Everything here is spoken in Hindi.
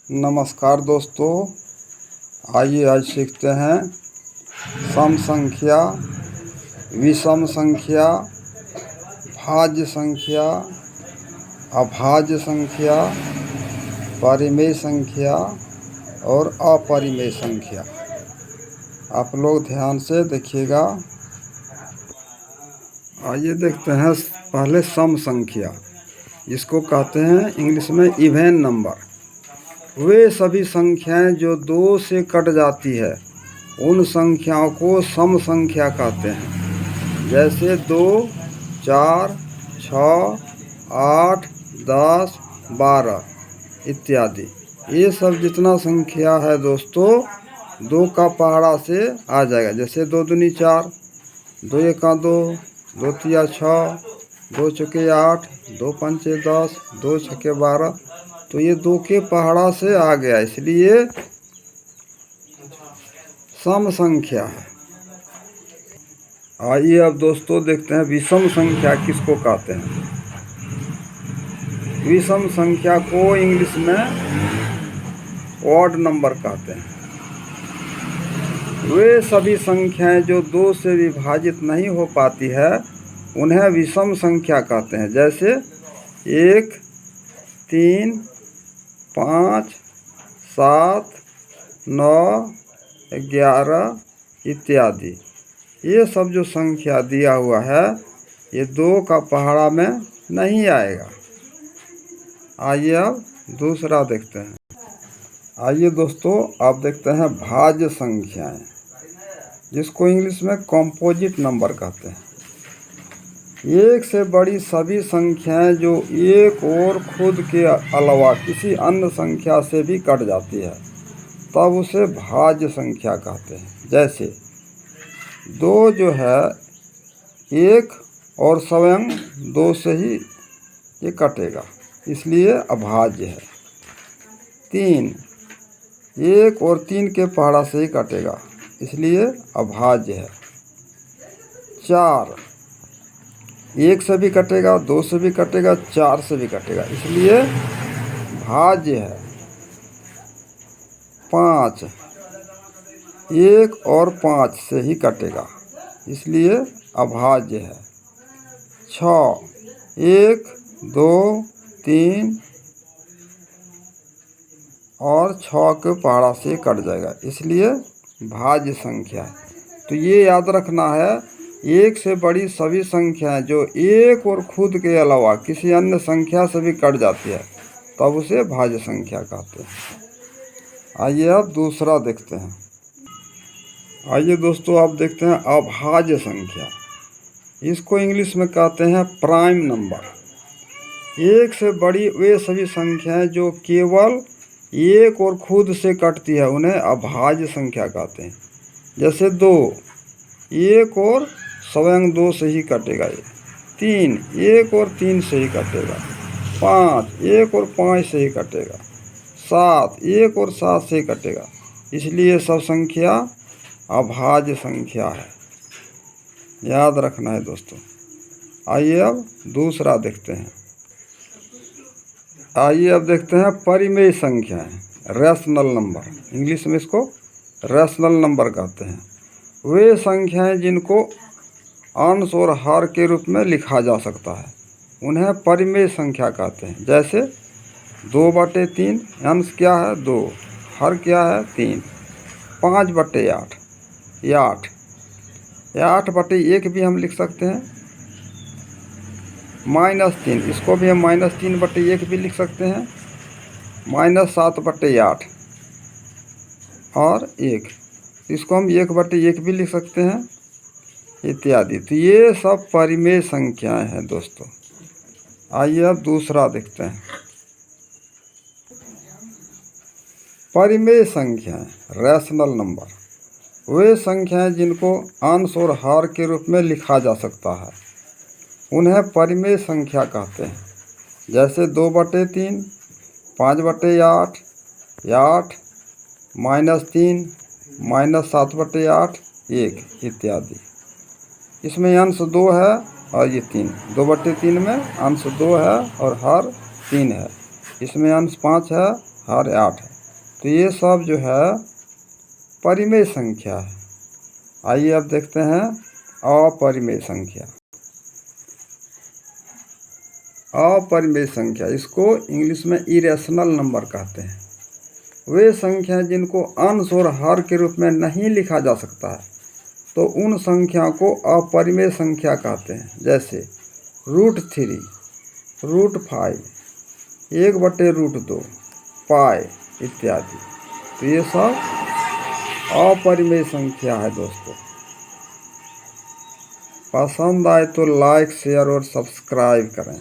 नमस्कार दोस्तों, आइए आज सीखते हैं सम संख्या, विषम संख्या, भाज्य संख्या, अभाज्य संख्या, परिमेय संख्या और अपरिमेय संख्या। आप लोग ध्यान से देखिएगा। आइए देखते हैं पहले सम संख्या, जिसको कहते हैं इंग्लिश में इवन नंबर। वे सभी संख्याएं जो 2 से कट जाती है उन संख्याओं को सम संख्या कहते हैं। जैसे 2, 4, 6, 8, 10, 12 इत्यादि। ये सब जितना संख्या है दोस्तों 2 का पहाड़ा से आ जाएगा। जैसे 2 दूनी 4, 2 एका 2, 2 तिया 6, 2 चौके 8, 2 पंचे 10, 2 छक्के 12। तो ये 2 के पहाड़ा से आ गया, इसलिए सम संख्या है। आइए अब दोस्तों देखते हैं विषम संख्या किसको कहते हैं। विषम संख्या को इंग्लिश में ऑड नंबर कहते हैं। वे सभी संख्याएं जो 2 से विभाजित नहीं हो पाती है उन्हें विषम संख्या कहते हैं। जैसे 1, 3, 5, 7, 9, 11 इत्यादि। ये सब जो संख्या दिया हुआ है ये 2 का पहाड़ा में नहीं आएगा। आइए अब दूसरा देखते हैं। आइए दोस्तों आप देखते हैं भाज्य संख्याएं, जिसको इंग्लिश में कंपोजिट नंबर कहते हैं। 1 से बड़ी सभी संख्याएं जो एक और खुद के अलावा किसी अन्य संख्या से भी कट जाती है तब उसे भाज्य संख्या कहते हैं। जैसे 2 जो है 1 और स्वयं 2 से ही ये कटेगा, इसलिए अभाज्य है। 3 1 और 3 के पहाड़ा से ही कटेगा, इसलिए अभाज्य है। 4 1 से भी कटेगा, 2 से भी कटेगा, 4 से भी कटेगा, इसलिए भाज्य है। 5 1 और 5 से ही कटेगा, इसलिए अभाज्य है। 6 1 2 3 और 6 के पहाड़ा से कट जाएगा, इसलिए भाज्य संख्या है। तो ये याद रखना है, 1 से बड़ी सभी संख्याएं जो एक और खुद के अलावा किसी अन्य संख्या से भी कट जाती है तब उसे भाज्य संख्या कहते हैं। आइए अब दूसरा देखते हैं। आइए दोस्तों आप देखते हैं अभाज्य संख्या। इसको इंग्लिश में कहते हैं प्राइम नंबर। 1 से बड़ी वे सभी संख्याएं जो केवल एक और खुद से कटती है उन्हें अभाज्य संख्या कहते हैं। जैसे 2 1 और स्वयं 2 से ही कटेगा। 3 1 और 3 से ही कटेगा। 5 1 और 5 से ही कटेगा। 7 1 और 7 से ही कटेगा, इसलिए सब संख्या अभाज्य संख्या है। याद रखना है दोस्तों। आइए अब दूसरा देखते हैं। आइए अब देखते हैं परिमेय संख्याएं, रैशनल नंबर। इंग्लिश में इसको रैशनल नंबर कहते हैं। वे संख्याएं जिनको अंश और हर के रूप में लिखा जा सकता है उन्हें परिमेय संख्या कहते हैं। जैसे 2/3 अंश क्या है 2, हर क्या है 3। 5/8 ये 8। 8/1 भी हम लिख सकते हैं। -3 इसको भी हम -3/1 भी लिख सकते हैं। -7/8 और 1 इसको हम 1/1 भी लिख सकते हैं इत्यादि। तो ये सब परिमेय संख्याएं हैं दोस्तों। आइए अब दूसरा देखते हैं। परिमेय संख्याएं रैशनल नंबर, वे संख्याएं जिनको अंश और हर के रूप में लिखा जा सकता है उन्हें परिमेय संख्या कहते हैं। जैसे 2/3, 5/8, 8, -3, -7/8, 1 इत्यादि। इसमें अंश 2 है और ये 3। 2/3 में अंश 2 है और हर 3 है। इसमें अंश 5 है, हर 8 है। तो ये सब जो है परिमेय संख्या है। आइए अब देखते हैं अपरिमेय संख्या। अपरिमेय संख्या, इसको इंग्लिश में इरेशनल नंबर कहते हैं। वे संख्या जिनको अंश और हर के रूप में नहीं लिखा जा सकता है, तो उन संख्या को अपरिमेय संख्या कहते हैं। जैसे √3, √5, 1/√2, पाई इत्यादि। तो ये सब अपरिमेय संख्या है दोस्तों। पसंद आए तो लाइक, शेयर और सब्सक्राइब करें।